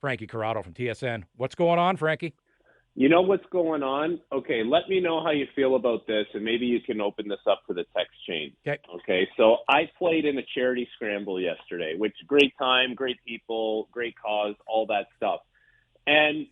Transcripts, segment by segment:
Frankie Corrado from TSN. What's going on, Frankie? You know what's going on? Okay, let me know how you feel about this, and maybe you can open this up to the text chain. Okay. Okay, so I played in a charity scramble yesterday, which great time, great people, great cause, all that stuff. And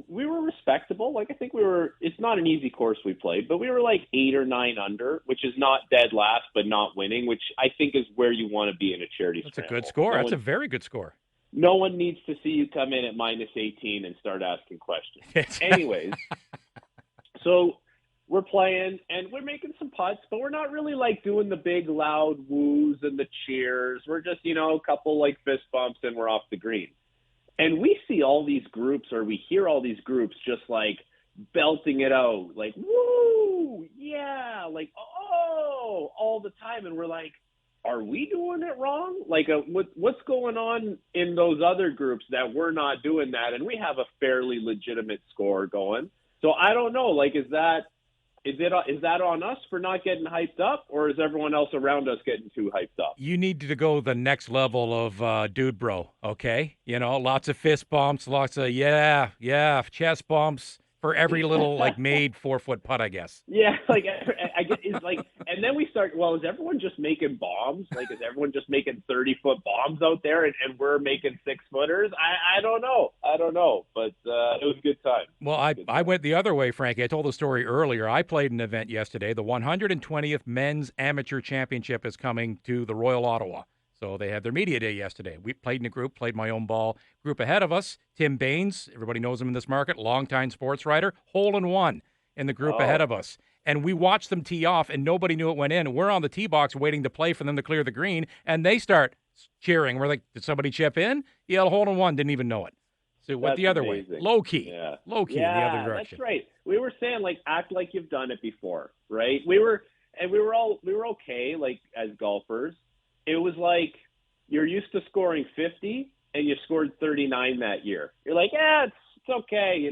we were respectable. Like, I think it's not an easy course we played, but we were like 8 or 9 under, which is not dead last, but not winning, which I think is where you want to be in a charity That's a scramble. good score. That's a very good score. No one needs to see you come in at minus 18 and start asking questions. Anyways, so we're playing and we're making some putts, but we're not really like doing the big loud woos and the cheers. We're just, a couple like fist bumps and we're off the green. And we see all these groups, or we hear all these groups just like belting it out, like, woo, yeah, like, oh, all the time. And we're like, are we doing it wrong? Like, what's going on in those other groups that we're not doing that? And we have a fairly legitimate score going. So I don't know. Like, is that on us for not getting hyped up, or is everyone else around us getting too hyped up? You need to go the next level of dude bro, okay? Lots of fist bumps, lots of chest bumps for every little like made 4-foot putt, I guess. Yeah, like I get is like, and then we start. Well, is everyone just making bombs? Like, is everyone just making 30-foot bombs out there, and we're making 6-footers? I don't know, but it was a good time. Well, I went the other way, Frankie. I told the story earlier. I played an event yesterday. The 120th Men's Amateur Championship is coming to the Royal Ottawa. So they had their media day yesterday. We played in a group, played my own ball. Group ahead of us, Tim Baines, everybody knows him in this market, longtime sports writer, hole-in-one in the group ahead of us. And we watched them tee off, and nobody knew it went in. We're on the tee box waiting to play for them to clear the green, and they start cheering. We're like, did somebody chip in? Yeah, hole-in-one, didn't even know it. So went the other way. Low-key. Yeah. Low-key in the other direction. That's right. We were saying, like, act like you've done it before, right? We were okay, like, as golfers. It was like you're used to scoring 50 and you scored 39 that year. You're like, it's okay,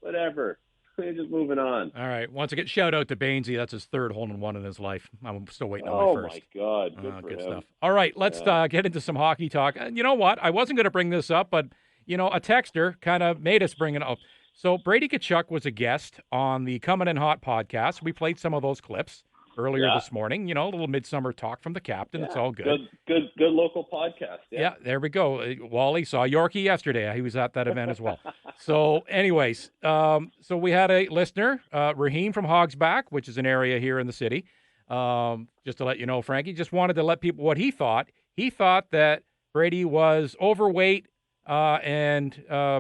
whatever. Just moving on. All right. Once again, shout out to Bainesy. That's his third hole-in-one in his life. I'm still waiting on my first. Oh, my God. Good for good him. stuff. All right. Let's get into some hockey talk. And you know what? I wasn't going to bring this up, but, a texter kind of made us bring it up. So Brady Tkachuk was a guest on the Coming in Hot podcast. We played some of those clips earlier this morning. A little midsummer talk from the captain. It's all good. Good local podcast. Yeah, there we go. Wally saw Yorkie yesterday. He was at that event as well. So anyways, so we had a listener, Raheem from Hogsback, which is an area here in the city. Just to let you know, Frankie, just wanted to let people what he thought. He thought that Brady was overweight and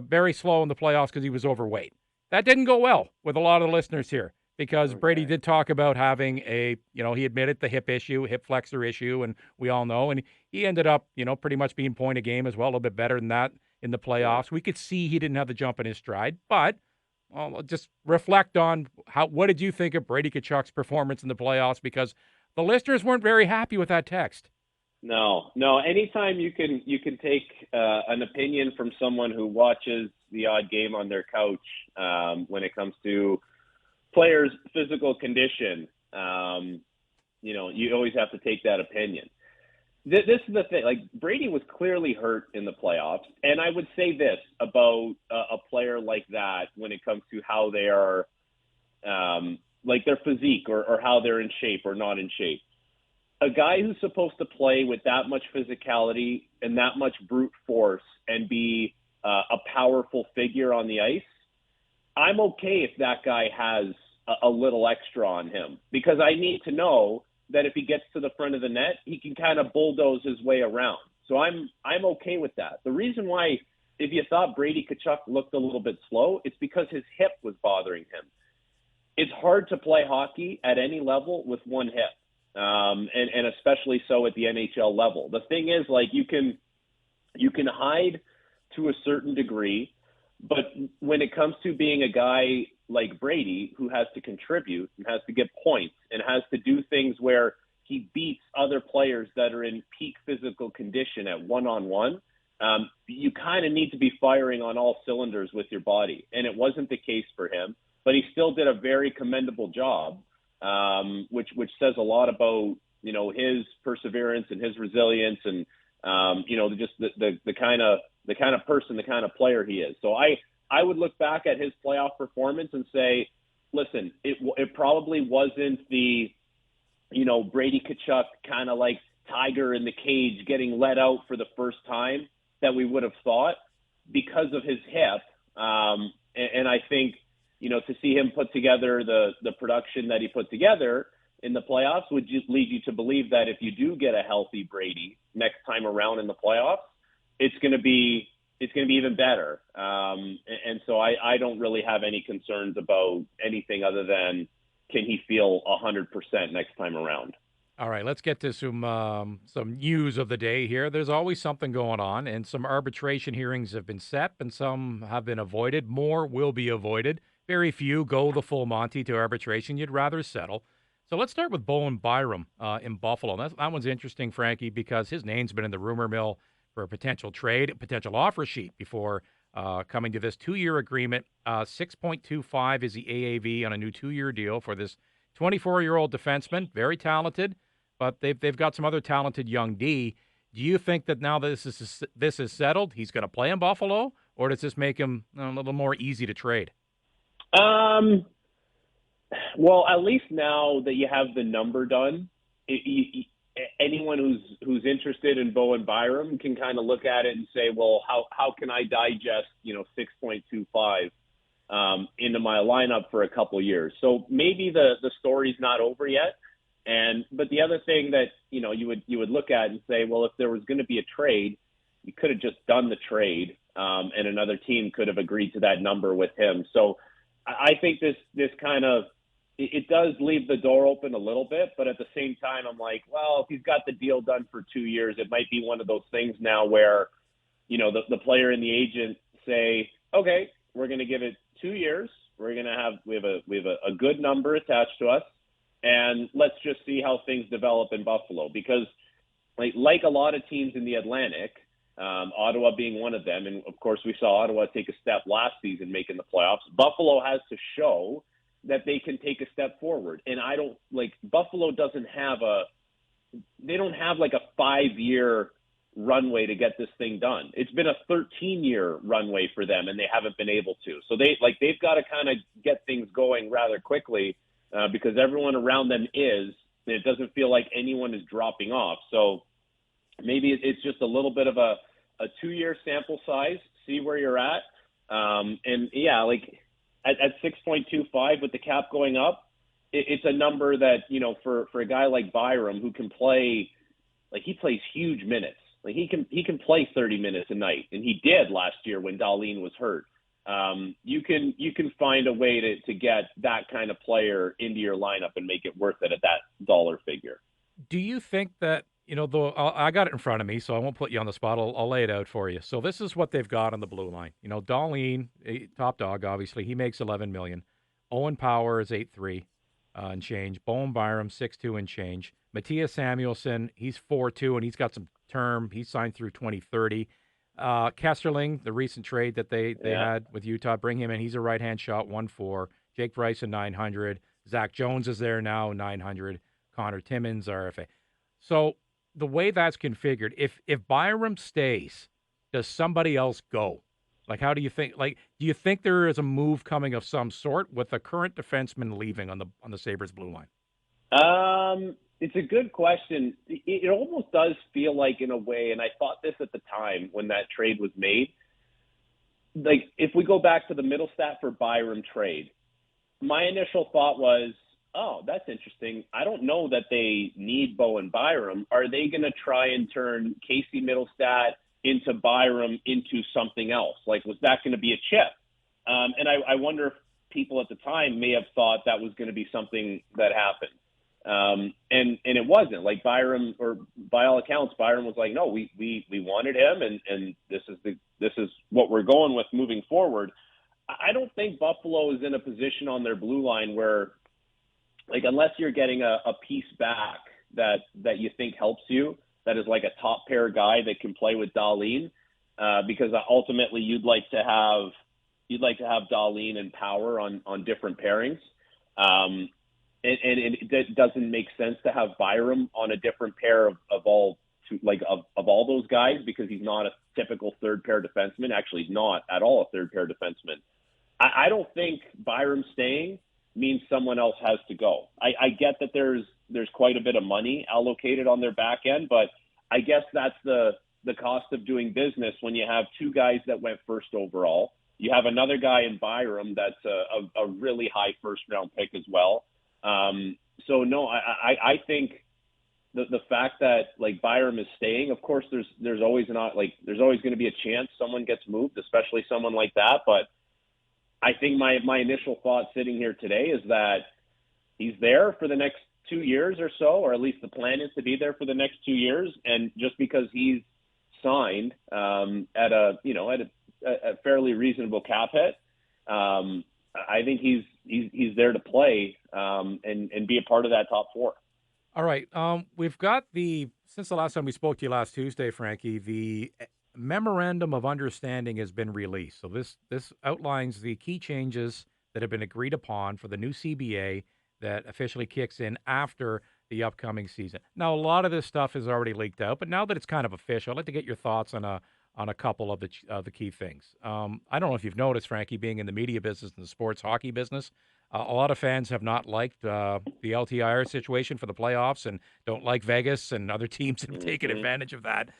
very slow in the playoffs because he was overweight. That didn't go well with a lot of the listeners here. Because Brady did talk about having he admitted the hip flexor issue, and we all know. And he ended up, pretty much being point a game as well, a little bit better than that in the playoffs. We could see he didn't have the jump in his stride. But just reflect on what did you think of Brady Tkachuk's performance in the playoffs? Because the listeners weren't very happy with that text. No. Anytime you can take an opinion from someone who watches the odd game on their couch when it comes to players' physical condition, you always have to take that opinion. This is the thing. Like, Brady was clearly hurt in the playoffs, and I would say this about a player like that when it comes to how they are, like their physique or how they're in shape or not in shape. A guy who's supposed to play with that much physicality and that much brute force and be a powerful figure on the ice, I'm okay if that guy has a little extra on him, because I need to know that if he gets to the front of the net, he can kind of bulldoze his way around. So I'm okay with that. The reason why, if you thought Brady Tkachuk looked a little bit slow, it's because his hip was bothering him. It's hard to play hockey at any level with one hip, and especially so at the NHL level. The thing is, like, you can hide to a certain degree, but when it comes to being a guy like Brady, who has to contribute and has to get points and has to do things where he beats other players that are in peak physical condition at one-on-one, you kind of need to be firing on all cylinders with your body. And it wasn't the case for him, but he still did a very commendable job, which says a lot about, his perseverance and his resilience and, just the kind of the kind of person, the kind of player he is. So I would look back at his playoff performance and say, listen, it probably wasn't the, Brady Tkachuk kind of like tiger in the cage getting let out for the first time that we would have thought because of his hip. And I think, to see him put together the production that he put together in the playoffs would just lead you to believe that if you do get a healthy Brady next time around in the playoffs, it's going to be even better. And so I don't really have any concerns about anything other than, can he feel 100% next time around? All right, let's get to some news of the day here. There's always something going on, and some arbitration hearings have been set, and some have been avoided. More will be avoided. Very few go the full Monty to arbitration. You'd rather settle. So let's start with Byram in Buffalo. That one's interesting, Frankie, because his name's been in the rumor mill for a potential trade, a potential offer sheet before coming to this 2-year agreement. 6.25 is the AAV on a new 2-year deal for this 24-year-old defenseman, very talented, but they've got some other talented young D. Do you think that now that this is settled, he's going to play in Buffalo, or does this make him a little more easy to trade? Well, at least now that you have the number done, anyone who's interested in Byram can kind of look at it and say, well, how can I digest 6.25 into my lineup for a couple years? So maybe the story's not over yet. But the other thing that you would look at and say, well, if there was going to be a trade, you could have just done the trade, and another team could have agreed to that number with him. So I think this kind of, it does leave the door open a little bit, but at the same time, I'm like, well, if he's got the deal done for 2 years, it might be one of those things now where, the player and the agent say, okay, we're going to give it 2 years. We have a good number attached to us, and let's just see how things develop in Buffalo. Because like a lot of teams in the Atlantic, Ottawa being one of them, and of course we saw Ottawa take a step last season making the playoffs. Buffalo has to show that they can take a step forward. And Buffalo doesn't have a 5-year runway to get this thing done. It's been a 13-year runway for them, and they haven't been able to. So they've got to kind of get things going rather quickly, because everyone around them and it doesn't feel like anyone is dropping off. So maybe it's just a little bit of a 2-year sample size, see where you're at. At 6.25 with the cap going up, it's a number that, for a guy like Byram who can play, he plays huge minutes. He can play 30 minutes a night, and he did last year when Dahlin was hurt. You can find a way to get that kind of player into your lineup and make it worth it at that dollar figure. Do you think that, though I got it in front of me, so I won't put you on the spot. I'll lay it out for you. So this is what they've got on the blue line. Dahlin, top dog, obviously, he makes $11 million. Owen Power is 8.3 and change. Byram 6.2 and change. Matthias Samuelsson, he's 4.2 and he's got some term. He's signed through 2030. Kesterling, the recent trade that they had with Utah, bring him in. He's a right-hand shot, 1.4. Jake Bryson, 900. Zach Jones is there now, 900. Connor Timmins, RFA. So the way that's configured, if Byram stays, does somebody else go? How do you think? Do you think there is a move coming of some sort with the current defenseman leaving on the Sabres blue line? It's a good question. It almost does feel like, in a way, and I thought this at the time when that trade was made, if we go back to the Middlestat for Byram trade, my initial thought was, oh, that's interesting. I don't know that they need Byram. Are they going to try and turn Casey Middlestat into Byram into something else? Was that going to be a chip? And I wonder if people at the time may have thought that was going to be something that happened. And it wasn't. Byram, or by all accounts, Byram was like, no, we wanted him, and this is what we're going with moving forward. I don't think Buffalo is in a position on their blue line where, unless you're getting a piece back that you think helps you, that is a top pair guy that can play with Dahlin, because ultimately you'd like to have Dahlin and Power on different pairings. And it doesn't make sense to have Byram on a different pair of all those guys, because he's not typical third pair defenseman. Actually, not at all a third pair defenseman. I don't think Byram staying means someone else has to go. I get that there's quite a bit of money allocated on their back end, but I guess that's the cost of doing business when you have two guys that went first overall. You have another guy in Byram that's a really high first-round pick as well. So, no, I think the fact that, like, Byram is staying, of course, there's always going to be a chance someone gets moved, especially someone like that. But I think my initial thought sitting here today is that he's there for the next 2 years or so, or at least the plan is to be there for the next 2 years. And just because he's signed at a fairly reasonable cap hit, I think he's there to play and be a part of that top four. All right. We've got since the last time we spoke to you last Tuesday, Frankie, the memorandum of understanding has been released. So this outlines the key changes that have been agreed upon for the new CBA that officially kicks in after the upcoming season. Now, a lot of this stuff is already leaked out, but now that it's kind of official, I'd like to get your thoughts on a couple of the key things. I don't know if you've noticed, Frankie, being in the media business and the sports hockey business, a lot of fans have not liked the LTIR situation for the playoffs and don't like Vegas and other teams have taken advantage of that.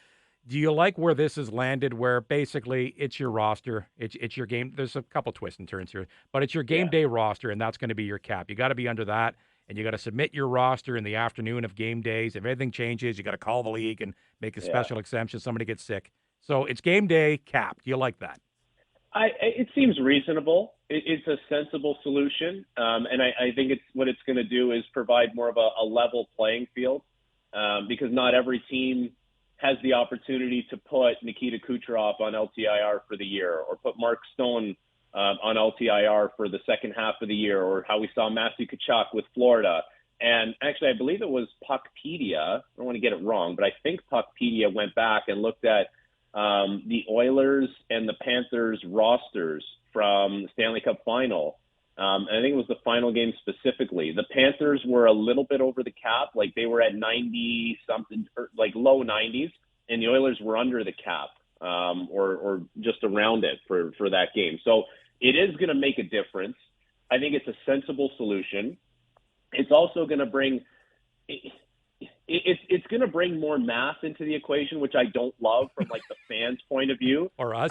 Do you like where this has landed, where basically it's your roster, it's your game? There's a couple twists and turns here, but it's your game day roster, and that's going to be your cap. You got to be under that, and you got to submit your roster in the afternoon of game days. If anything changes, you got to call the league and make a special exemption. Somebody gets sick. So it's game day cap. Do you like that? It seems reasonable. It's a sensible solution, and I think what it's going to do is provide more of a level playing field because not every team has the opportunity to put Nikita Kucherov on LTIR for the year, or put Mark Stone on LTIR for the second half of the year, or how we saw Matthew Tkachuk with Florida. And actually, I believe it was Puckpedia. I don't want to get it wrong, but I think Puckpedia went back and looked at the Oilers and the Panthers rosters from the Stanley Cup final. And I think it was the final game specifically. The Panthers were a little bit over the cap, like they were at 90 something, or like low 90s, and the Oilers were under the cap, or just around it for that game. So it is going to make a difference. I think it's a sensible solution. It's also going to bring it's going to bring more math into the equation, which I don't love from like the fans' point of view. Or us.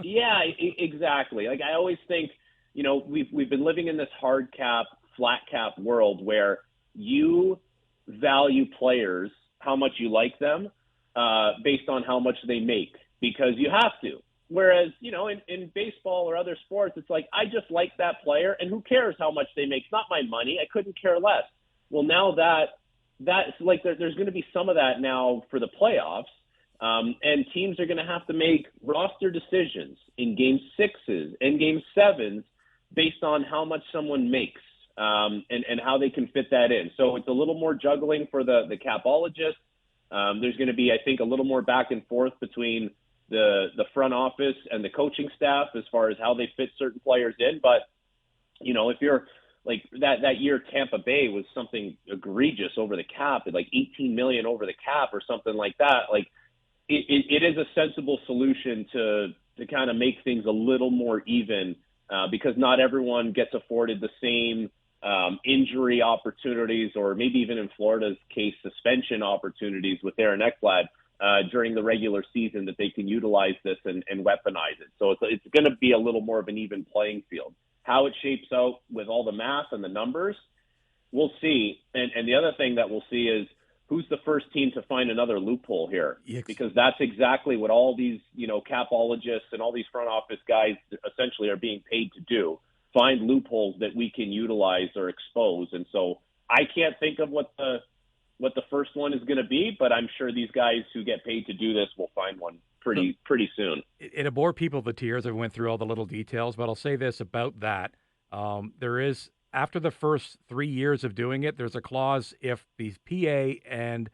Exactly. Like I always think, we've been living in this hard cap, flat cap world where you value players, how much you like them, based on how much they make, because you have to. Whereas, in baseball or other sports, it's like, I just like that player, and who cares how much they make? It's not my money. I couldn't care less. Well, now that's like there's going to be some of that now for the playoffs, and teams are going to have to make roster decisions in game sixes and game sevens based on how much someone makes, and how they can fit that in. So it's a little more juggling for the capologists. There's going to be, I think, a little more back and forth between the front office and the coaching staff as far as how they fit certain players in. But, if you're like that year, Tampa Bay was something egregious over the cap, like $18 million over the cap or something like that. Like it is a sensible solution to kind of make things a little more even, because not everyone gets afforded the same injury opportunities, or maybe even in Florida's case, suspension opportunities with Aaron Ekblad during the regular season, that they can utilize this and weaponize it. So it's going to be a little more of an even playing field. How it shapes out with all the math and the numbers, we'll see. And the other thing that we'll see is who's the first team to find another loophole here, because that's exactly what all these, capologists and all these front office guys essentially are being paid to do. Find loopholes that we can utilize or expose. And so I can't think of what the first one is going to be, but I'm sure these guys who get paid to do this will find one pretty soon. It'll bore people to tears. I went through all the little details, but I'll say this about that. There is, after the first 3 years of doing it, there's a clause if the PA and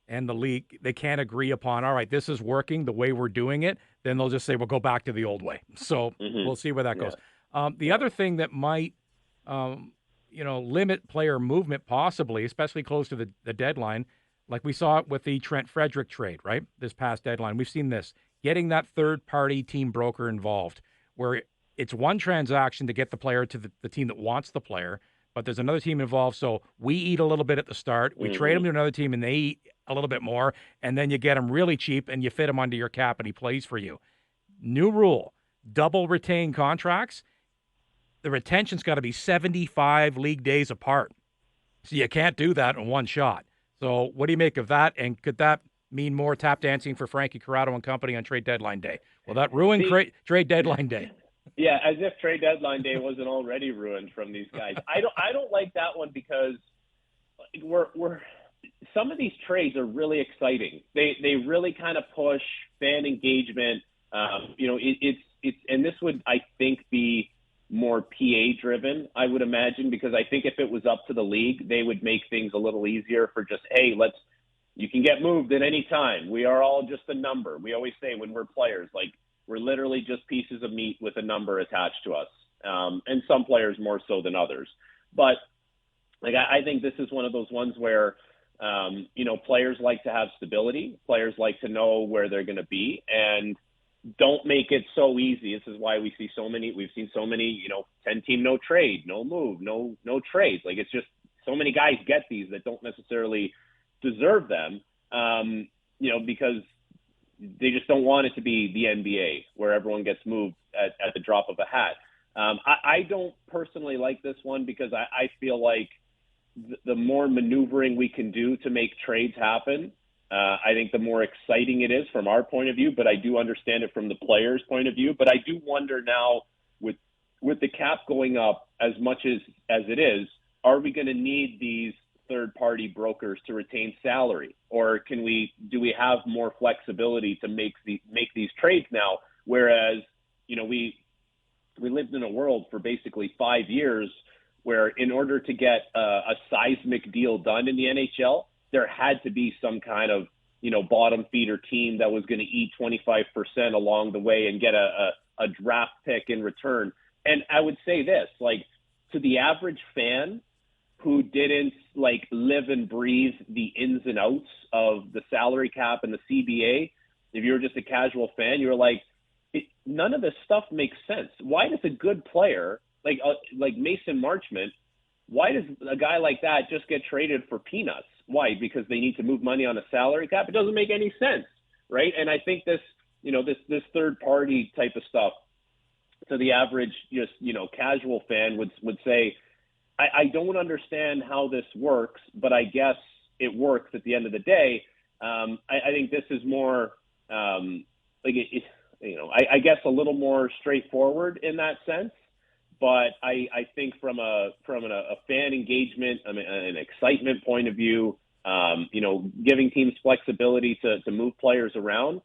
the league, they can't agree upon, all right, this is working the way we're doing it, then they'll just say, we'll go back to the old way. So we'll see where that goes. The other thing that might, limit player movement possibly, especially close to the deadline, like we saw it with the Trent Frederick trade, right? This past deadline. We've seen this. getting that third-party team broker involved, where it's one transaction to get the player to the team that wants the player, but there's another team involved. So we eat a little bit at the start. We trade him to another team, and they eat a little bit more, and then you get him really cheap, and you fit him under your cap, and he plays for you. New rule, double retain contracts. The retention's got to be 75 league days apart. So you can't do that in one shot. So what do you make of that? And could that mean more tap dancing for Frankie Corrado and company on trade deadline day? Will that ruin trade deadline day? Yeah, as if trade deadline day wasn't already ruined from these guys. I don't like that one because we're some of these trades are really exciting. They really kind of push fan engagement. It's and this would, I think, be more PA driven, I would imagine, because I think if it was up to the league, they would make things a little easier for just, hey, you can get moved at any time. We are all just a number. We always say when we're players, like, we're literally just pieces of meat with a number attached to us. And some players more so than others. But like, I think this is one of those ones where, players like to have stability. Players like to know where they're going to be, and don't make it so easy. This is why we've seen so many, 10-team no trade, no move, no trades. Like, it's just so many guys get these that don't necessarily deserve them, because they just don't want it to be the NBA where everyone gets moved at the drop of a hat. I don't personally like this one because I feel like the more maneuvering we can do to make trades happen, I think the more exciting it is from our point of view, but I do understand it from the player's point of view. But I do wonder now with the cap going up as much as it is, are we going to need these third-party brokers to retain salary, or do we have more flexibility to make these trades now? Whereas, we lived in a world for basically 5 years where in order to get a seismic deal done in the NHL, there had to be some kind of, bottom feeder team that was going to eat 25% along the way and get a draft pick in return. And I would say this, like, to the average fan who didn't live and breathe the ins and outs of the salary cap and the CBA, if you were just a casual fan, you were like, none of this stuff makes sense. Why does a good player like Mason Marchment, why does a guy like that just get traded for peanuts? Why? Because they need to move money on a salary cap? It doesn't make any sense, right? And I think this third party type of stuff to the average casual fan would say, I don't understand how this works, but I guess it works at the end of the day. I think this is more I guess a little more straightforward in that sense. But I think from a fan engagement, an excitement point of view, giving teams flexibility to move players around,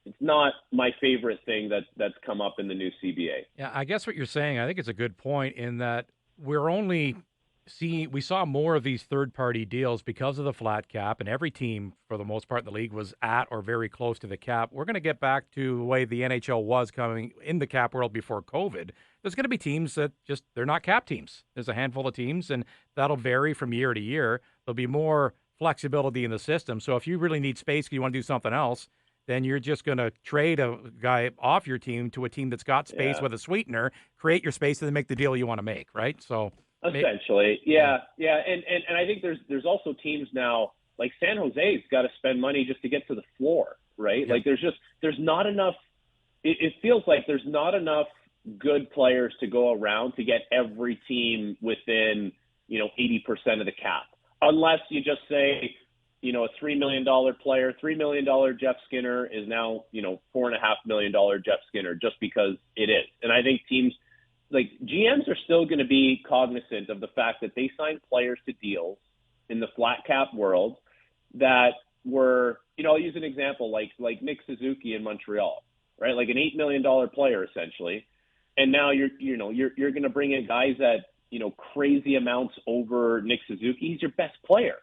it's not my favorite thing that's come up in the new CBA. Yeah, I guess what you're saying, I think it's a good point in that we saw more of these third-party deals because of the flat cap, and every team, for the most part in the league, was at or very close to the cap. We're going to get back to the way the NHL was coming in the cap world before COVID. There's going to be teams that they're not cap teams. There's a handful of teams, and that'll vary from year to year. There'll be more flexibility in the system. So if you really need space because you want to do something else, then you're just going to trade a guy off your team to a team that's got space with a sweetener, create your space, and then make the deal you want to make, right? So essentially, yeah. And I think there's also teams now, like San Jose's got to spend money just to get to the floor, right? Yeah. Like there's not enough. It feels like there's not enough good players to go around to get every team within 80% of the cap, unless you just say a $3 million player, $3 million Jeff Skinner is now $4.5 million Jeff Skinner just because it is. And I think teams, like, GMs are still going to be cognizant of the fact that they signed players to deals in the flat cap world that were, I'll use an example like Nick Suzuki in Montreal, right? Like an $8 million player essentially. And now you're going to bring in guys at, crazy amounts over Nick Suzuki. He's your best player,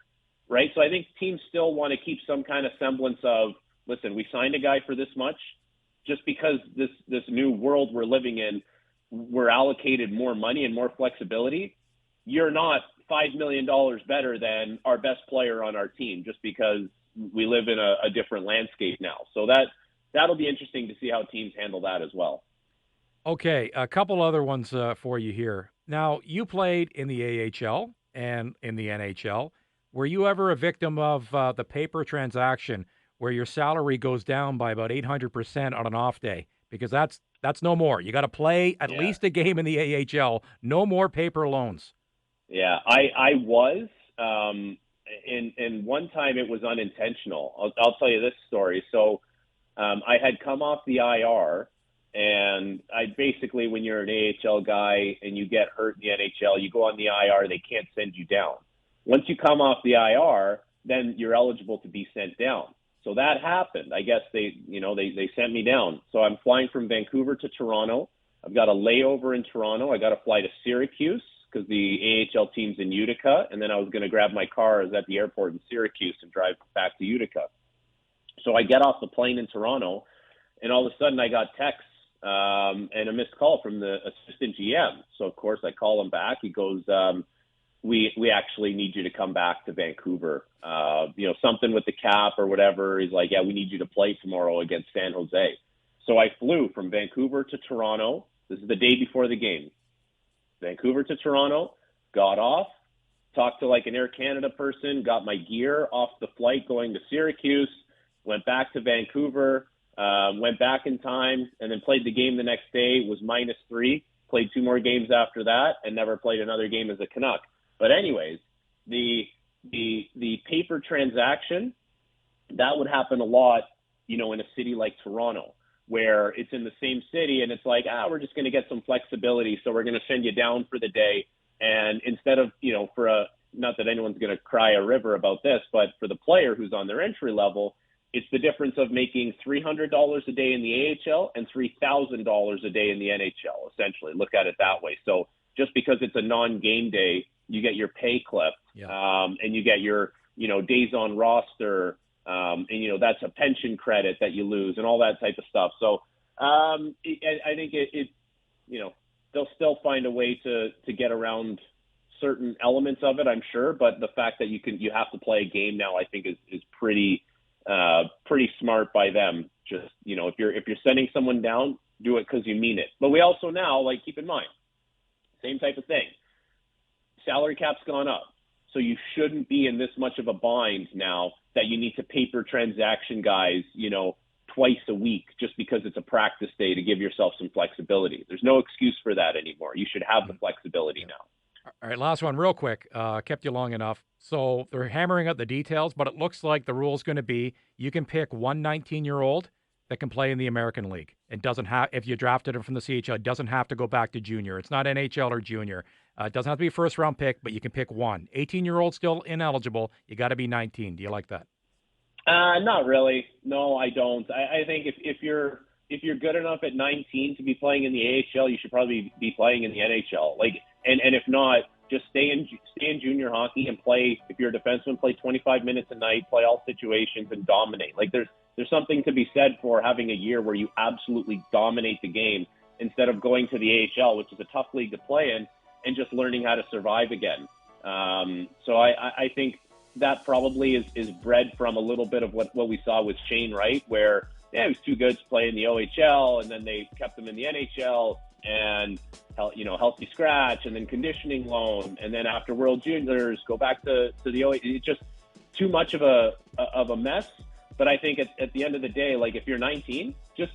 right? So I think teams still want to keep some kind of semblance of, listen, we signed a guy for this much just because this new world we're living in, we're allocated more money and more flexibility. You're not $5 million better than our best player on our team just because we live in a different landscape now. So that'll be interesting to see how teams handle that as well. Okay, a couple other ones for you here. Now, you played in the AHL and in the NHL. Were you ever a victim of the paper transaction where your salary goes down by about 800% on an off day? Because that's no more. You got to play at Yeah. least a game in the AHL. No more paper loans. Yeah, I was, and one time it was unintentional. I'll tell you this story. So I had come off the IR, and I basically, when you're an AHL guy and you get hurt in the NHL, you go on the IR, they can't send you down. Once you come off the IR, then you're eligible to be sent down. So that happened. I guess they sent me down. So I'm flying from Vancouver to Toronto. I've got a layover in Toronto. I got to fly to Syracuse because the AHL team's in Utica, and then I was going to grab my car. I was at the airport in Syracuse and drive back to Utica. So I get off the plane in Toronto, and all of a sudden I got texts and a missed call from the assistant GM. So, of course, I call him back. He goes, we actually need you to come back to Vancouver. Something with the cap or whatever. He's like, yeah, we need you to play tomorrow against San Jose. So I flew from Vancouver to Toronto. This is the day before the game. Vancouver to Toronto, got off, talked to like an Air Canada person, got my gear off the flight going to Syracuse, went back to Vancouver, went back in time, and then played the game the next day. Was -3, played 2 more games after that, and never played another game as a Canuck. But anyways, the paper transaction, that would happen a lot, in a city like Toronto, where it's in the same city and it's like, we're just going to get some flexibility. So we're going to send you down for the day. And instead of, not that anyone's going to cry a river about this, but for the player who's on their entry level, it's the difference of making $300 a day in the AHL and $3,000 a day in the NHL, essentially. Look at it that way. So just because it's a non-game day, you get your pay clip, and you get your, days on roster, and that's a pension credit that you lose and all that type of stuff. So I think it they'll still find a way to get around certain elements of it, I'm sure. But the fact that you have to play a game now, I think is pretty smart by them. Just, if you're sending someone down, do it because you mean it. But we also now, keep in mind, same type of thing. Salary cap's gone up. So you shouldn't be in this much of a bind now that you need to paper transaction guys, twice a week just because it's a practice day to give yourself some flexibility. There's no excuse for that anymore. You should have the flexibility now. All right, last one real quick. Kept you long enough. So they're hammering out the details, but it looks like the rule is going to be you can pick one 19-year-old that can play in the American League. It doesn't have, if you drafted him from the CHL, it doesn't have to go back to junior. It's not NHL or junior. It doesn't have to be a first-round pick, but you can pick one. 18-year-old still ineligible. You got to be 19. Do you like that? Not really. No, I don't. I think if you're good enough at 19 to be playing in the AHL, you should probably be playing in the NHL. And if not, just stay in junior hockey and play. If you're a defenseman, play 25 minutes a night, play all situations and dominate. There's something to be said for having a year where you absolutely dominate the game instead of going to the AHL, which is a tough league to play in, and just learning how to survive again. So I think that probably is bred from a little bit of what we saw with Shane Wright, where he was too good to play in the OHL, and then they kept him in the NHL, and healthy scratch, and then conditioning loan, and then after World Juniors go back to the OHL. It's just too much of a mess. But I think at the end of the day, if you're 19, just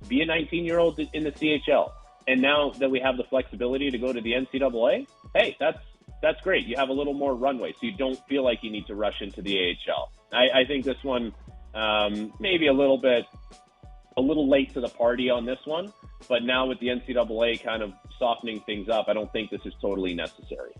be a 19-year-old in the CHL. And now that we have the flexibility to go to the NCAA, hey, that's great. You have a little more runway, so you don't feel like you need to rush into the AHL. I think this one maybe a little late to the party on this one, but now with the NCAA kind of softening things up, I don't think this is totally necessary.